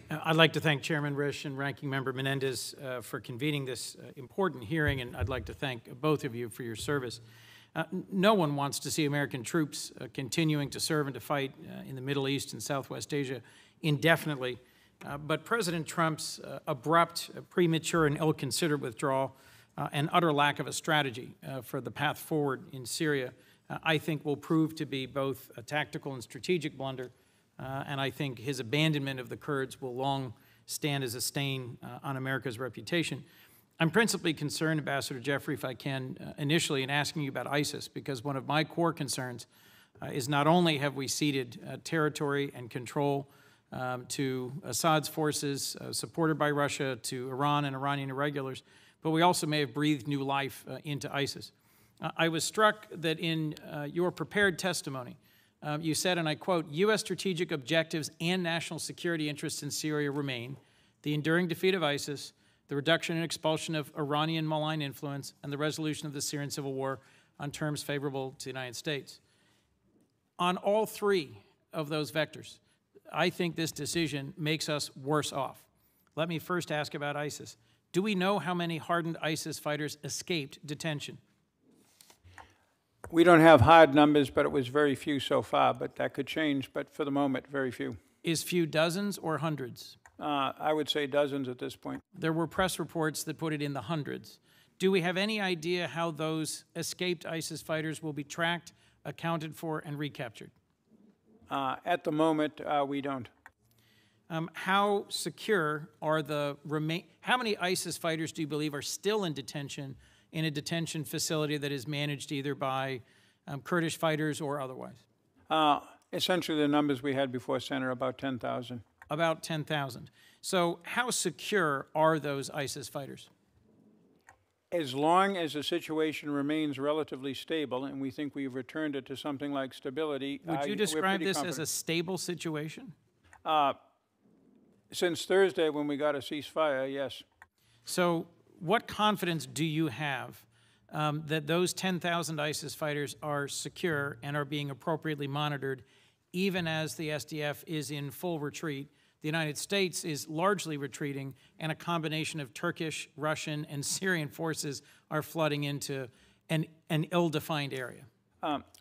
I'd like to thank Chairman Risch and Ranking Member Menendez for convening this important hearing, and I'd like to thank both of you for your service. No one wants to see American troops continuing to serve and to fight in the Middle East and Southwest Asia indefinitely, but President Trump's abrupt, premature, and ill-considered withdrawal and utter lack of a strategy for the path forward in Syria, I think will prove to be both a tactical and strategic blunder. And I think his abandonment of the Kurds will long stand as a stain on America's reputation. I'm principally concerned, Ambassador Jeffrey, if I can, initially in asking you about ISIS, because one of my core concerns is not only have we ceded territory and control to Assad's forces, supported by Russia, to Iran and Iranian irregulars, but we also may have breathed new life into ISIS. I was struck that in your prepared testimony, you said, and I quote, "U.S. strategic objectives and national security interests in Syria remain the enduring defeat of ISIS, the reduction and expulsion of Iranian malign influence, and the resolution of the Syrian civil war on terms favorable to the United States." On all three of those vectors, I think this decision makes us worse off. Let me first ask about ISIS. Do we know how many hardened ISIS fighters escaped detention? We don't have hard numbers, but it was very few so far, but that could change. But for the moment, very few. Is few dozens or hundreds? I would say dozens at this point. There were press reports that put it in the hundreds. Do we have any idea how those escaped ISIS fighters will be tracked, accounted for, and recaptured? At the moment, we don't. How secure are the how many ISIS fighters do you believe are still in detention in a detention facility that is managed either by Kurdish fighters or otherwise? Essentially, the numbers we had before, Senator, about 10,000. About 10,000. So how secure are those ISIS fighters? As long as the situation remains relatively stable, and we think we've returned it to something like stability. Would you describe this as a stable situation? Since Thursday, when we got a ceasefire, yes. So what confidence do you have that those 10,000 ISIS fighters are secure and are being appropriately monitored, even as the SDF is in full retreat? The United States is largely retreating, and a combination of Turkish, Russian, and Syrian forces are flooding into an ill-defined area.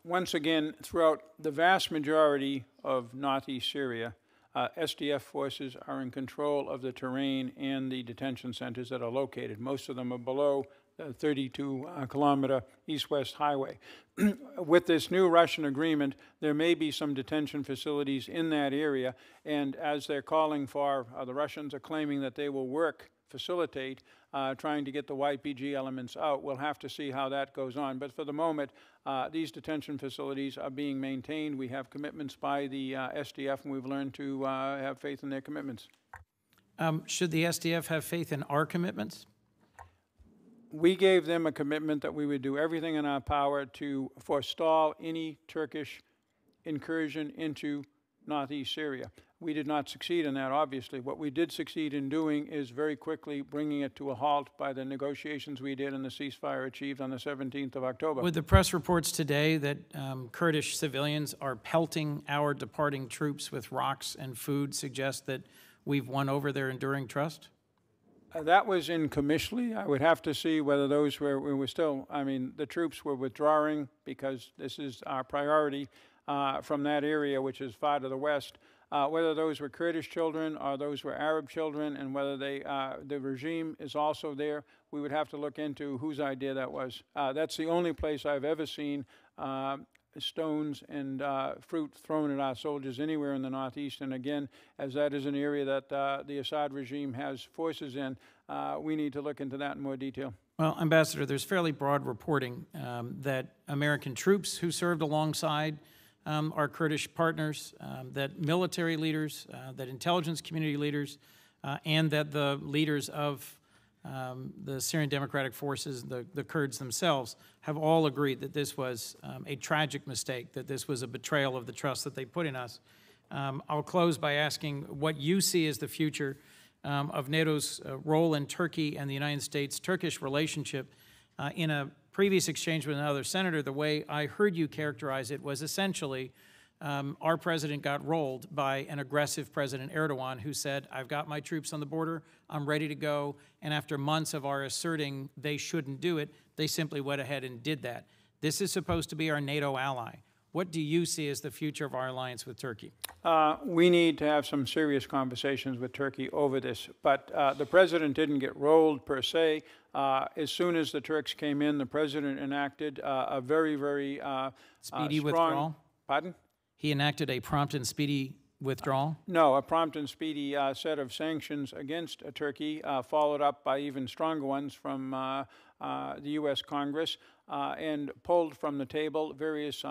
Once again, throughout the vast majority of northeast Syria, SDF forces are in control of the terrain and the detention centers that are located. Most of them are below the 32-kilometer east-west highway. With this new Russian agreement, there may be some detention facilities in that area, and as they're calling for, the Russians are claiming that they will facilitate trying to get the YPG elements out. We'll have to see how that goes on. But for the moment, these detention facilities are being maintained. We have commitments by the SDF, and we've learned to have faith in their commitments. Should the SDF have faith in our commitments? We gave them a commitment that we would do everything in our power to forestall any Turkish incursion into northeast Syria. We did not succeed in that, obviously. What we did succeed in doing is very quickly bringing it to a halt by the negotiations we did and the ceasefire achieved on the 17th of October. With the press reports today that Kurdish civilians are pelting our departing troops with rocks and food suggest that we've won over their enduring trust? That was in Qamishli. I would have to see whether those we were still, the troops were withdrawing because this is our priority from that area, which is far to the west. Whether those were Kurdish children or those were Arab children, and whether the regime is also there, we would have to look into whose idea that was. That's the only place I've ever seen stones and fruit thrown at our soldiers anywhere in the Northeast. And again, as that is an area that the Assad regime has forces in, we need to look into that in more detail. Well, Ambassador, there's fairly broad reporting that American troops who served alongside our Kurdish partners, that military leaders, that intelligence community leaders, and that the leaders of the Syrian Democratic Forces, the Kurds themselves, have all agreed that this was a tragic mistake, that this was a betrayal of the trust that they put in us. I'll close by asking what you see as the future of NATO's role in Turkey and the United States-Turkish relationship. In a previous exchange with another senator, the way I heard you characterize it was essentially our president got rolled by an aggressive President Erdogan who said, I've got my troops on the border, I'm ready to go, and after months of our asserting they shouldn't do it, they simply went ahead and did that. This is supposed to be our NATO ally. What do you see as the future of our alliance with Turkey? We need to have some serious conversations with Turkey over this. But the president didn't get rolled per se. As soon as the Turks came in, the president enacted a very, very Speedy strong... withdrawal? Pardon? He enacted a prompt and speedy withdrawal? No, a prompt and speedy set of sanctions against Turkey, followed up by even stronger ones from the U.S. Congress, and pulled from the table various,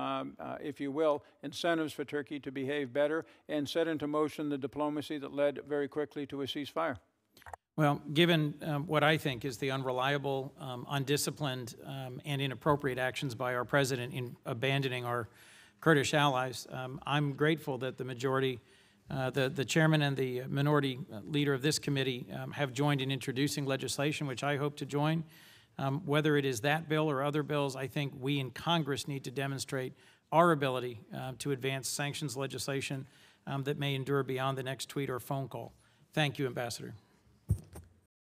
if you will, incentives for Turkey to behave better, and set into motion the diplomacy that led very quickly to a ceasefire. Well, given what I think is the unreliable, undisciplined, and inappropriate actions by our president in abandoning our Kurdish allies, I'm grateful that the majority, the chairman and the minority leader of this committee have joined in introducing legislation, which I hope to join. Whether it is that bill or other bills, I think we in Congress need to demonstrate our ability to advance sanctions legislation that may endure beyond the next tweet or phone call. Thank you, Ambassador.